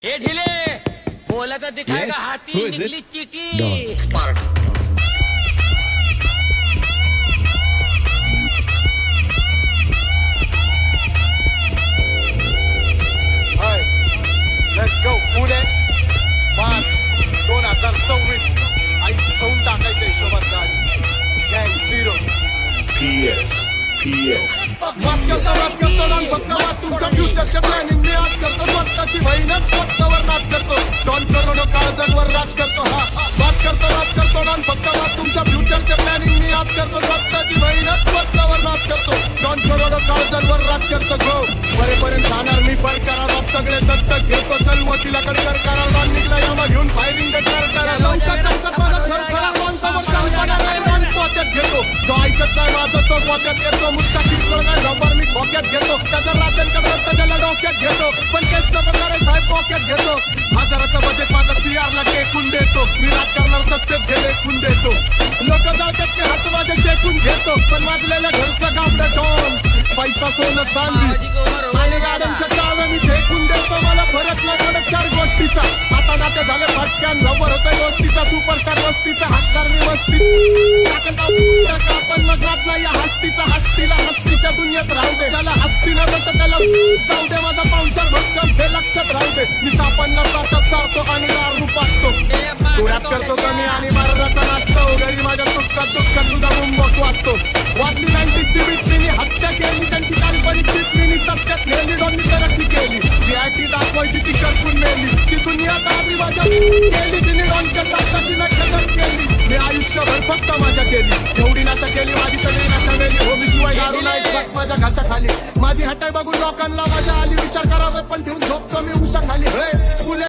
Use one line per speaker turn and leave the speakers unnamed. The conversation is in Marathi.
हे ढिले बोला तर दिखाएगा
Yes.
हाथी
Who is it?
निकली चीटी
Don.
स्पार्ट
hi let's go Pune March 2026 आई ठेवून टाकायच्या हिशोबात गाडी गँग झिरो वाच करतो डॉन फक्त वाच तुमच्या फ्युचरच्या प्लॅनिंग मी आज करतो स्वतःची बहीणच स्वतःवर नाच करतो डॉन करोडो काळजांवर राज करतो हा वाच करतो डॉन फक्त वाच तुमच्या फ्युचरच्या प्लॅनिंग मी आज करतो स्वतःची बहीणच स्वतःवर नाच करतो डॉन करोडो काळजांवर राज करतो गो बरेपर्यंत राहणार मी परकारा रॉप सगळे दत्तक घेतो चलवतीला कडकर करा डॉन निघला यामा घेऊन फायरिंग करता चौकात माझा खरखरा डॉन समोर शांतपणा नाही डॉन पोत्यात घेतो जो ऐकत नाही माझं तो पोत्यात घेतो मुक्का किरकोळ नाही रबर मी पोक्यात घेतो त्याचं राशन कडलं त्याच्याला डोक्यात घेतो पण केस नको करे साहेब पोक्यात घेतो हजाराचं बजेट माझं सीआरला टेकून देतो मी राजकारणावर सत्तेत गेले खून देतो लोक जातात ते हात माझे शेकून घेतो पण वाजलेल्या घरचं गावलं डॉन पैसा सोनं चांदी आणि गाड्यांच्या चाव्या मी फेकून देतो मला फरक नाही पडत चार गोष्टीचा आता नाते झाले फटक्यान नंबर होतोय गोष्टीचा सुपरस्टार वस्तीचा हक्कार मी वस्ती आपण मग राहत नाही या हस्तीचा हस्तीच्या दुनियेत राहू दे त्याला हस्ती न म्हणतं त्याला जाऊ दे माझा पाहुणचार भक्कम हे लक्षात राहू दे मी सापांना ताटात चारतो आणि दारू पाचतो डोळ्यात करतो कमी आणि महाराजाचा नाचतो घरी माझ्या दुःखात सुद्धा मुंबॉक्स वाचतो वाटली 90ची बिटलीनी हत्या केली त्यांची काल्पनिक शिकलीनी सत्यात नेली डॉननी तरक्की केली जी ती दाखवायची ती करपून नेली ती दुनिया दाबी माझ्या केली जिने डॉनच्या शब्दाची नक्कल केली मी आयुष्यभर फक्त माझ्या केली एवढी नाशा केली माझी सगळी नाशा नेली हो मी शिवाय दारू नाही जात माझ्या घाशा खाली माझी हटाय बघून लोकांना माझ्या आली विचार करावे पण ठेवून झोपतो मी उशा खाली